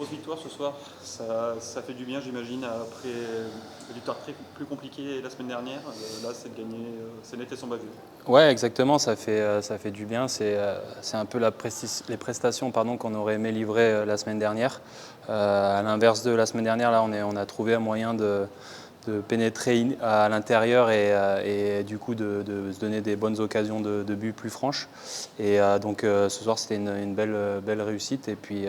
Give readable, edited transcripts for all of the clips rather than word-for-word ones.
grosse victoire ce soir, ça fait du bien j'imagine après une victoire plus compliquée la semaine dernière. Là c'est de gagner, c'est n'était sans bavure. Ouais, exactement, ça fait du bien. C'est un peu les prestations qu'on aurait aimé livrer la semaine dernière. À l'inverse de la semaine dernière, là on a trouvé un moyen de pénétrer à l'intérieur et du coup de se donner des bonnes occasions de but plus franches. Et donc ce soir c'était une belle réussite. Et puis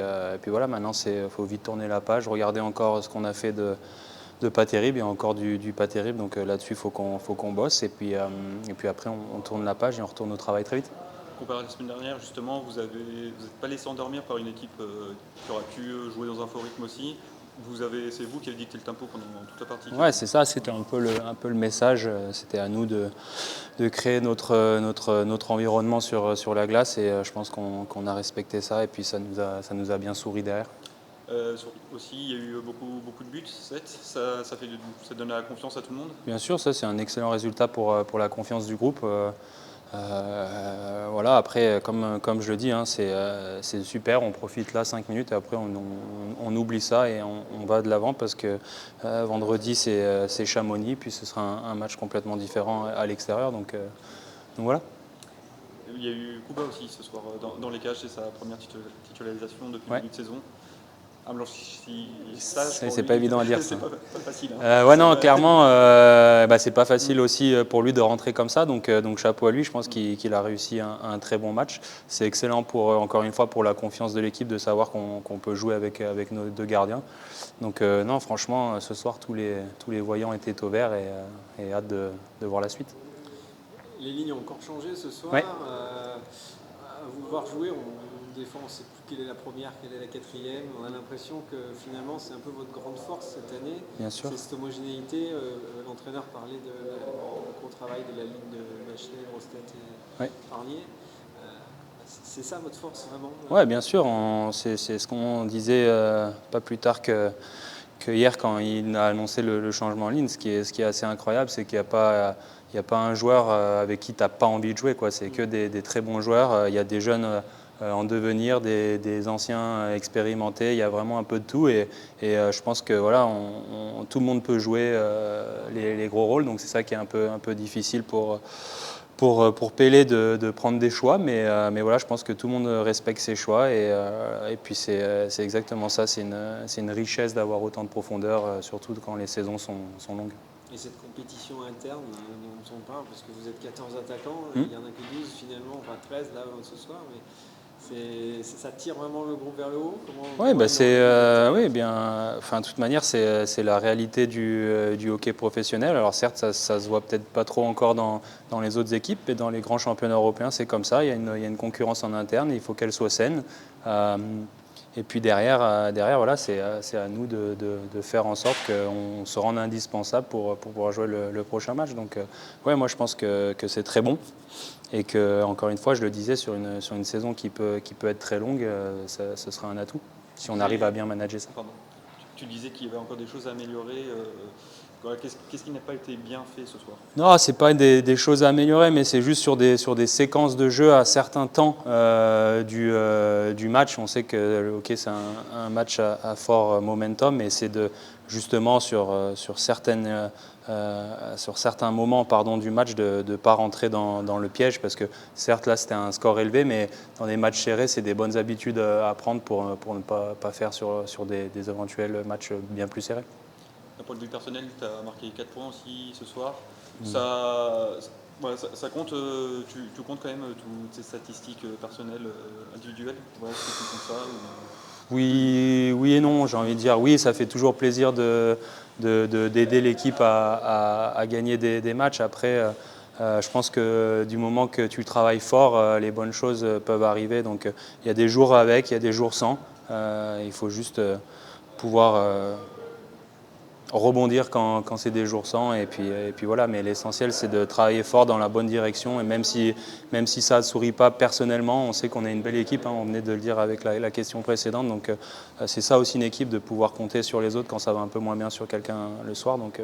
voilà, maintenant il faut vite tourner la page, regarder encore ce qu'on a fait de pas terrible et encore du pas terrible. Donc là-dessus, il faut qu'on bosse. Et puis après, on tourne la page et on retourne au travail très vite. Comparé à la semaine dernière, justement, vous n'êtes pas laissé endormir par une équipe qui aurait pu jouer dans un fort rythme aussi. C'est vous qui avez dicté le tempo pendant toute la partie. Ouais, c'est ça, c'était un peu le message. C'était à nous de créer notre environnement sur la glace et je pense qu'on a respecté ça et puis ça nous a bien souri derrière. Aussi, il y a eu beaucoup de buts, 7. Ça donne la confiance à tout le monde. Bien sûr, ça c'est un excellent résultat pour la confiance du groupe. Voilà, après, comme je le dis, hein, c'est super, on profite là 5 minutes et après on oublie ça et on va de l'avant parce que vendredi c'est Chamonix, puis ce sera un match complètement différent à l'extérieur. Donc voilà. Il y a eu Kuba aussi ce soir dans les cages, c'est sa première titularisation depuis le début de saison. C'est pas évident à dire. C'est pas facile. Hein. Ouais, non, clairement, c'est pas facile aussi pour lui de rentrer comme ça. Donc chapeau à lui. Je pense qu'il a réussi un très bon match. C'est excellent encore une fois pour la confiance de l'équipe de savoir qu'on peut jouer avec nos deux gardiens. Donc non, franchement, ce soir tous les voyants étaient au vert et hâte de voir la suite. Les lignes ont encore changé ce soir. Ouais. À vous voir jouer, des fois on ne sait plus quelle est la première, quelle est la quatrième. On a l'impression que finalement c'est un peu votre grande force cette année. Bien sûr. C'est cette homogénéité. L'entraîneur parlait du gros travail de la ligne de Bachelet, Rostet et Parnier. C'est ça votre force vraiment? Oui, bien sûr. C'est ce qu'on disait pas plus tard que hier quand il a annoncé le changement en ligne. Ce qui est assez incroyable, c'est qu'il n'y a pas un joueur avec qui tu n'as pas envie de jouer. C'est que des très bons joueurs. Il y a des jeunes en devenir, des anciens expérimentés. Il y a vraiment un peu de tout. Et je pense que voilà, tout le monde peut jouer les gros rôles. Donc c'est ça qui est un peu difficile pour Pelé de prendre des choix. Mais voilà, je pense que tout le monde respecte ses choix. Et puis c'est exactement ça. C'est une richesse d'avoir autant de profondeur, surtout quand les saisons sont longues. Et cette compétition interne dont on parle, parce que vous êtes 14 attaquants, il n'y en a que 12 finalement, enfin 13 là ce soir, mais ça tire vraiment le groupe vers le haut? Oui, de toute manière, c'est la réalité du hockey professionnel. Alors certes, ça se voit peut-être pas trop encore dans les autres équipes, mais dans les grands championnats européens, c'est comme ça. Il y a une concurrence en interne, et il faut qu'elle soit saine. Et puis derrière voilà, c'est à nous de faire en sorte qu'on se rende indispensable pour pouvoir jouer le prochain match. Donc, moi je pense que c'est très bon et que, encore une fois, je le disais, sur une saison qui peut être très longue, ce sera un atout si on arrive à bien manager ça. Pardon. Tu disais qu'il y avait encore des choses à améliorer. Qu'est-ce qui n'a pas été bien fait ce soir? Non, c'est pas des choses à améliorer, mais c'est juste sur des séquences de jeu à certains temps du match. On sait que le hockey c'est un match à fort momentum, mais c'est justement sur certains moments du match de ne pas rentrer dans le piège, parce que certes là c'était un score élevé, mais dans des matchs serrés c'est des bonnes habitudes à prendre pour ne pas faire sur des éventuels matchs bien plus serrés. D'un point de vue personnel, tu as marqué 4 points aussi ce soir. Ça compte, tu comptes quand même toutes ces statistiques personnelles, individuelles? Ouais, est-ce que tu comptes ça ou... Oui et non, j'ai envie de dire. Oui, ça fait toujours plaisir d'aider l'équipe à gagner des matchs. Après, je pense que du moment que tu travailles fort, les bonnes choses peuvent arriver. Donc il y a des jours avec, il y a des jours sans. Il faut juste pouvoir rebondir quand c'est des jours sans et puis voilà, mais l'essentiel c'est de travailler fort dans la bonne direction, et même si ça ne sourit pas personnellement, on sait qu'on est une belle équipe, hein, on venait de le dire avec la question précédente, donc c'est ça aussi une équipe, de pouvoir compter sur les autres quand ça va un peu moins bien sur quelqu'un le soir, donc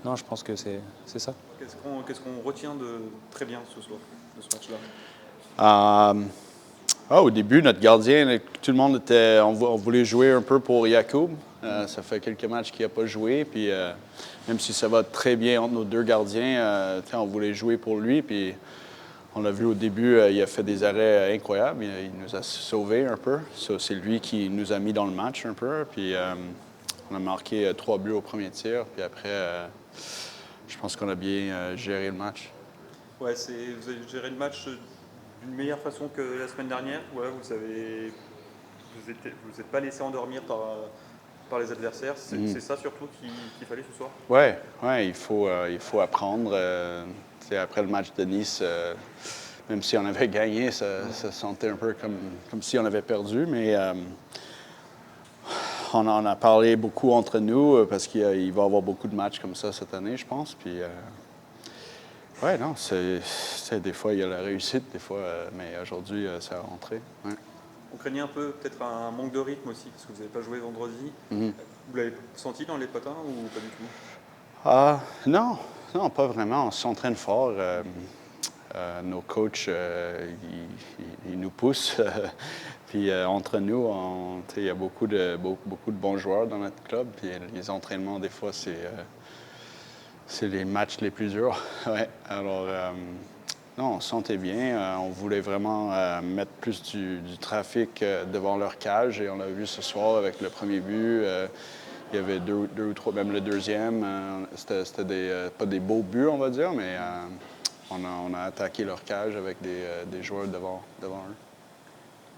non, je pense que c'est ça. Qu'est-ce qu'on retient de très bien ce soir, de ce match-là? Ah, au début, notre gardien, tout le monde on voulait jouer un peu pour Yacoub. Ça fait quelques matchs qu'il n'a pas joué. Puis, même si ça va très bien entre nos deux gardiens, on voulait jouer pour lui. Puis, on l'a vu au début, il a fait des arrêts incroyables. Il nous a sauvés un peu. C'est lui qui nous a mis dans le match un peu. Puis, on a marqué 3 buts au premier tir. Puis après, je pense qu'on a bien géré le match. Ouais, vous avez géré le match d'une meilleure façon que la semaine dernière. Ouais, vous n'êtes pas laissé endormir par les adversaires. C'est ça surtout qu'il fallait ce soir. Ouais, il faut apprendre. Après le match de Nice, même si on avait gagné, ça sentait un peu comme si on avait perdu. Mais on en a parlé beaucoup entre nous parce qu'il va y avoir beaucoup de matchs comme ça cette année, je pense. Puis, ouais, non, des fois il y a la réussite, des fois, mais aujourd'hui, ça a rentré. Ouais. On craignait un peu peut-être un manque de rythme aussi parce que vous n'avez pas joué vendredi. Vous l'avez senti dans les potins ou pas du tout? Non, pas vraiment. On s'entraîne fort. Nos coachs, ils nous poussent. Puis entre nous, il y a beaucoup de bons joueurs dans notre club. Puis les entraînements, des fois, c'est les matchs les plus durs. Ouais. Alors, non, on se sentait bien. On voulait vraiment mettre plus du trafic devant leur cage. Et on l'a vu ce soir avec le premier but. Il y avait deux ou trois, même le deuxième. C'était pas des beaux buts, on va dire, mais on a attaqué leur cage avec des joueurs devant eux.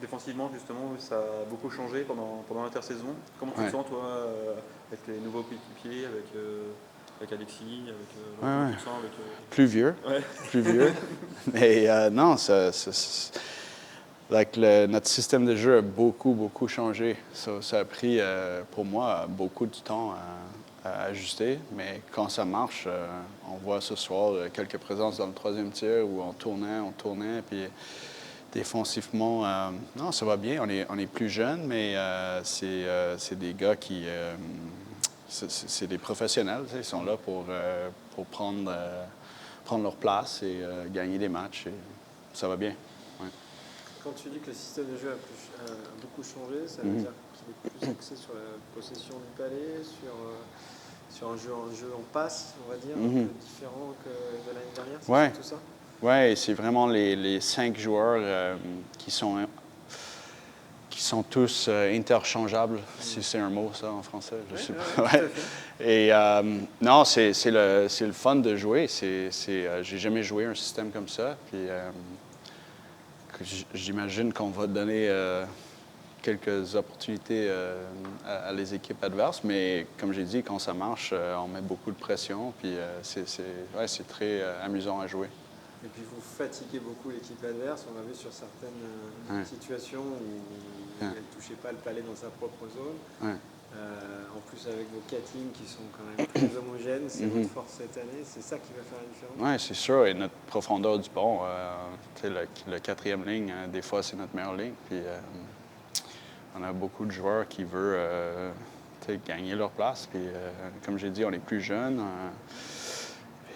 Défensivement, justement, ça a beaucoup changé pendant l'intersaison. Comment tu te sens, toi, avec les nouveaux coéquipiers, avec Alexis, avec tout ça, Plus vieux. Ouais. Plus vieux. Mais non, notre système de jeu a beaucoup changé. Ça a pris, pour moi, beaucoup de temps à ajuster. Mais quand ça marche, on voit ce soir quelques présences dans le troisième tir où on tournait. Puis défensivement, non, ça va bien. On est plus jeunes, mais c'est des gars qui... c'est des professionnels. Ils sont là pour prendre leur place et gagner des matchs. Et ça va bien. Ouais. Quand tu dis que le système de jeu a beaucoup changé, ça veut dire qu'il est plus axé sur la possession du palais, sur un jeu en passe, on va dire, un peu différent que de l'année dernière, c'est tout ça? Oui, c'est vraiment les 5 joueurs qui sont tous interchangeables, si c'est un mot, ça, en français. Je sais pas. Ouais. Et non, c'est le fun de jouer. J'ai jamais joué un système comme ça. Puis j'imagine qu'on va donner quelques opportunités à les équipes adverses. Mais comme j'ai dit, quand ça marche, on met beaucoup de pression. Puis c'est très amusant à jouer. Et puis vous fatiguez beaucoup l'équipe adverse. On a vu sur certaines situations où elle ne touchait pas le palais dans sa propre zone. En plus avec vos 4 lignes qui sont quand même plus homogènes, c'est votre force cette année. C'est ça qui va faire la différence? Oui, c'est sûr. Et notre profondeur du pont, le 4e ligne, des fois, c'est notre meilleure ligne. Puis on a beaucoup de joueurs qui veulent gagner leur place. Puis comme j'ai dit, on est plus jeunes.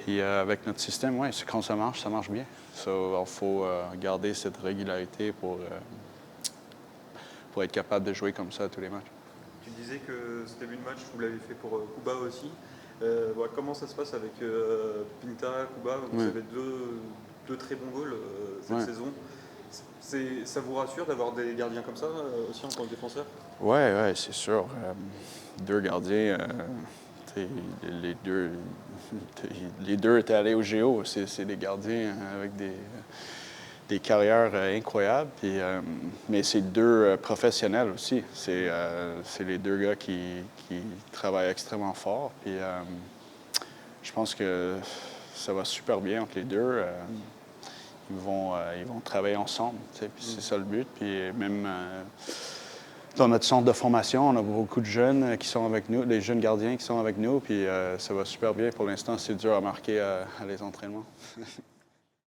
Et avec notre système, quand ça marche bien. Il faut garder cette régularité pour être capable de jouer comme ça tous les matchs. Tu disais que ce début de match, vous l'avez fait pour Kuba aussi. Comment ça se passe avec Pinta, Kuba? Vous avez deux très bons goals cette saison. Ça vous rassure d'avoir des gardiens comme ça aussi en tant que défenseur? Oui, c'est sûr. 2 gardiens... les deux étaient allés au Géo. C'est des gardiens avec des carrières incroyables. Puis, mais c'est 2 professionnels aussi. C'est les 2 gars qui travaillent extrêmement fort. Puis, je pense que ça va super bien entre les 2. Ils vont travailler ensemble. Puis c'est ça le but. Puis même... dans notre centre de formation, on a beaucoup de jeunes qui sont avec nous, des jeunes gardiens qui sont avec nous, puis ça va super bien. Pour l'instant, c'est dur à marquer à les entraînements.